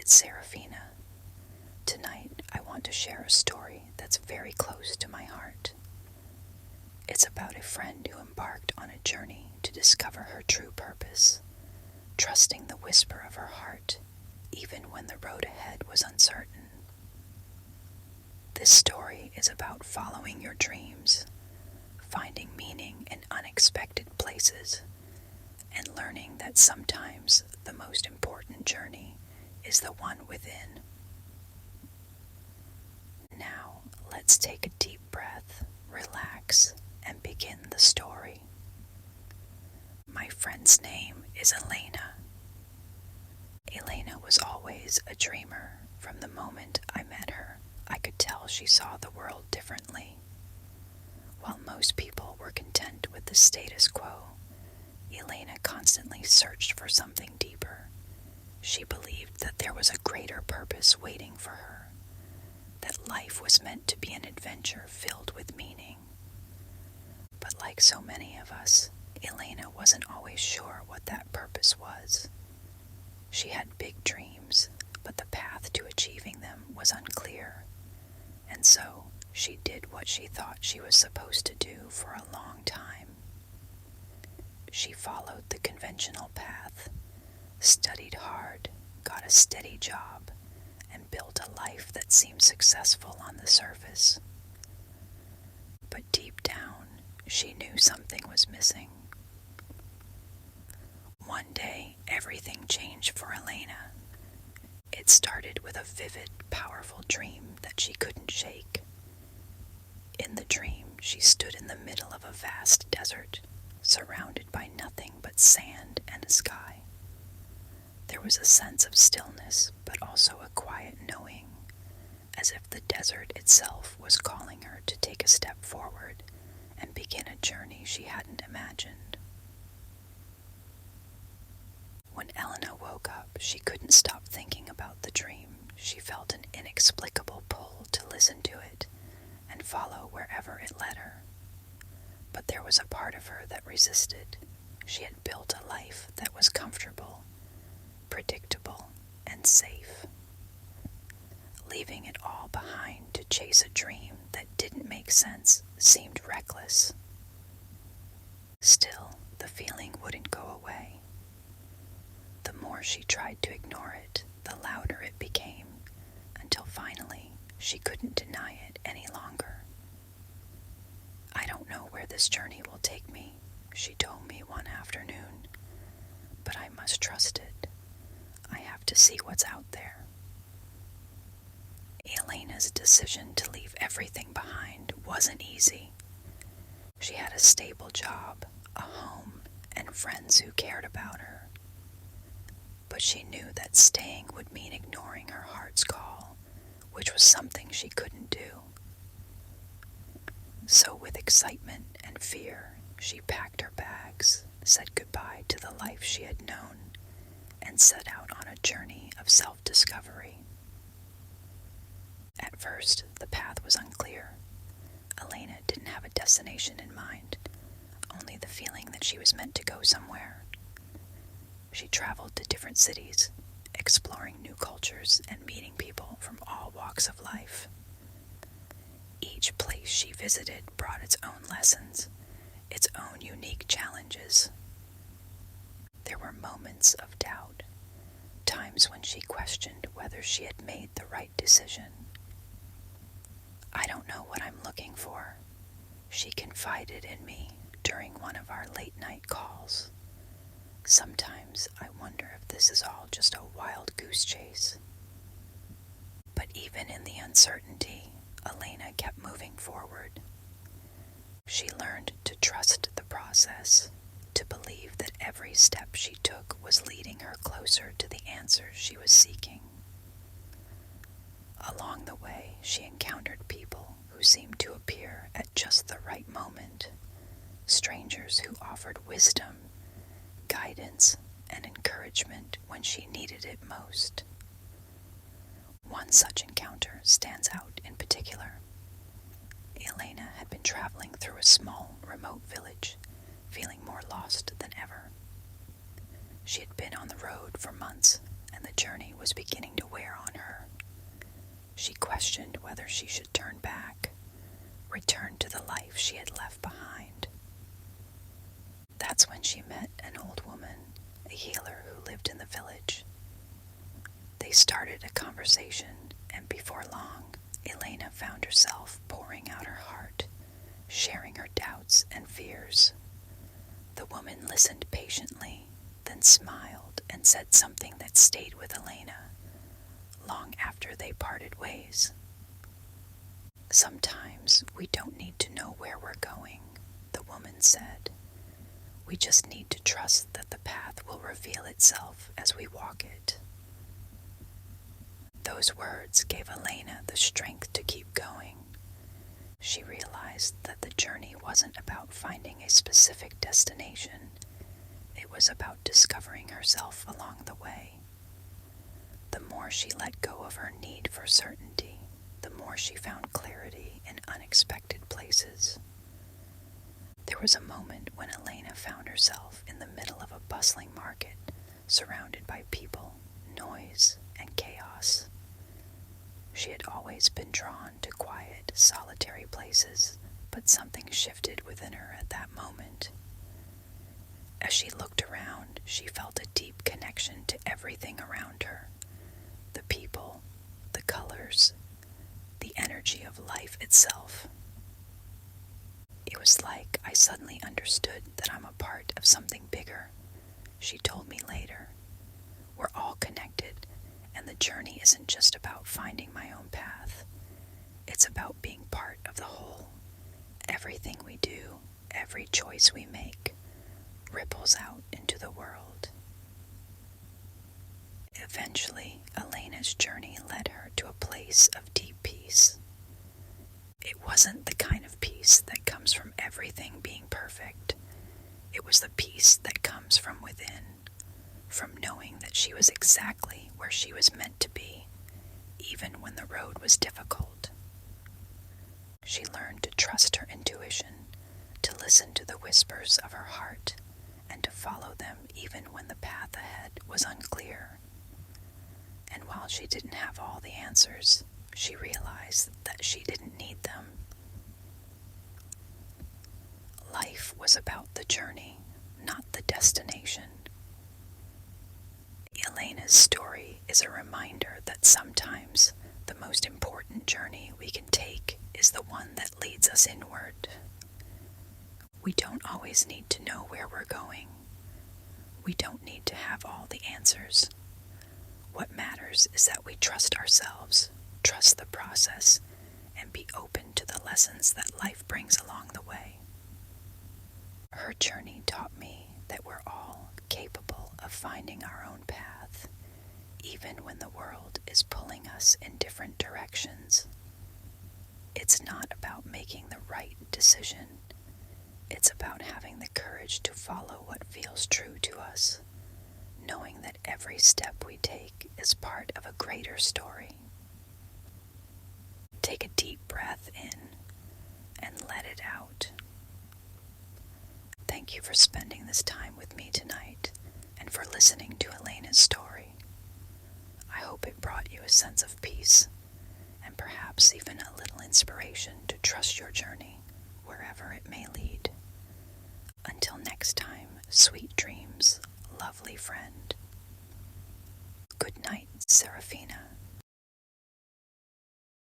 it's Seraphina. Tonight, I want to share a story that's very close to my heart. It's about a friend who embarked on a journey to discover her true purpose, trusting the whisper of her heart, even when the road ahead was uncertain. This story is about following your dreams, finding meaning in unexpected places, and learning that sometimes the most important journey is the one within. Now, let's take a deep breath, relax, and begin the story. My friend's name is Elena. Elena was always a dreamer. From the moment I met her, I could tell she saw the world differently. While most people were content with the status quo, Elena constantly searched for something deeper. She believed that there was a greater purpose waiting for her, that life was meant to be an adventure filled with meaning. But like so many of us, Elena wasn't always sure what that purpose was. She had big dreams, but the path to achieving them was unclear, and so she did what she thought she was supposed to do for a long time. She followed the conventional path, studied hard, got a steady job, and built a life that seemed successful on the surface. But deep down, she knew something was missing. One day, everything changed for Elena. It started with a vivid, powerful dream that she couldn't shake. In the dream, she stood in the middle of a vast desert, surrounded by nothing but sand and a sky. There was a sense of stillness, but also a quiet knowing, as if the desert itself was calling her to take a step forward and begin a journey she hadn't imagined. When Elena woke up, she couldn't stop thinking about the dream. She felt an inexplicable pull to listen to it and follow wherever it led her. But there was a part of her that resisted. She had built a life that was comfortable, predictable, and safe. Leaving it all behind to chase a dream that didn't make sense seemed reckless. Still, the feeling wouldn't go away. The more she tried to ignore it, the louder it became, until finally she couldn't deny it any longer. "I don't know where this journey will take me," she told me one afternoon, "but I must trust it. I have to see what's out there." Elena's decision to leave everything behind wasn't easy. She had a stable job, a home, and friends who cared about her. But she knew that staying would mean ignoring her heart's call, which was something she couldn't do. So with excitement and fear, she packed her bags, said goodbye to the life she had known, and set out on a journey of self-discovery. At first, the path was unclear. Elena didn't have a destination in mind, only the feeling that she was meant to go somewhere. She traveled to different cities, exploring new cultures and meeting people from all walks of life. Each place she visited brought its own lessons, its own unique challenges. There were moments of doubt, times when she questioned whether she had made the right decision. "I don't know what I'm looking for," she confided in me during one of our late-night calls. "Sometimes I wonder if this is all just a wild goose chase." But even in the uncertainty, Elena kept moving forward. She learned to trust the process, to believe that every step she took was leading her closer to the answers she was seeking. Along the way, she encountered people who seemed to appear at just the right moment, strangers who offered wisdom, guidance, and encouragement when she needed it most. One such encounter stands out in particular. Elena had been traveling through a small, remote village, feeling more lost than ever. She had been on the road for months, and the journey was beginning to wear questioned whether she should turn back, return to the life she had left behind. That's when she met an old woman, a healer who lived in the village. They started a conversation, and before long, Elena found herself pouring out her heart, sharing her doubts and fears. The woman listened patiently, then smiled and said something that stayed with Elena long after they parted ways. Sometimes we don't need to know where we're going, the woman said. We just need to trust that the path will reveal itself as we walk it. Those words gave Elena the strength to keep going. She realized that the journey wasn't about finding a specific destination. It was about discovering herself along the way. The more she let go of her need for certainty, the more she found clarity in unexpected places. There was a moment when Elena found herself in the middle of a bustling market, surrounded by people, noise, and chaos. She had always been drawn to quiet, solitary places, but something shifted within her at that moment. As she looked around, she felt a deep connection to everything around her. The people, the colors, the energy of life itself. It was like I suddenly understood that I'm a part of something bigger, she told me later. We're all connected, and the journey isn't just about finding my own path. It's about being part of the whole. Everything we do, every choice we make, ripples out into the world. Eventually, Elena's journey led her to a place of deep peace. It wasn't the kind of peace that comes from everything being perfect. It was the peace that comes from within, from knowing that she was exactly where she was meant to be, even when the road was difficult. She learned to trust her intuition, to listen to the whispers of her heart, and to follow them even when the path ahead was unclear. And while she didn't have all the answers, she realized that she didn't need them. Life was about the journey, not the destination. Elena's story is a reminder that sometimes the most important journey we can take is the one that leads us inward. We don't always need to know where we're going. We don't need to have all the answers. What matters is that we trust ourselves, trust the process, and be open to the lessons that life brings along the way. Her journey taught me that we're all capable of finding our own path, even when the world is pulling us in different directions. It's not about making the right decision. It's about having the courage to follow what feels true to us, knowing that every step we take is part of a greater story. Take a deep breath in and let it out. Thank you for spending this time with me tonight and for listening to Elena's story. I hope it brought you a sense of peace and perhaps even a little inspiration to trust your journey wherever it may lead. Until next time, sweet dreams, lovely friend. Good night, Seraphina.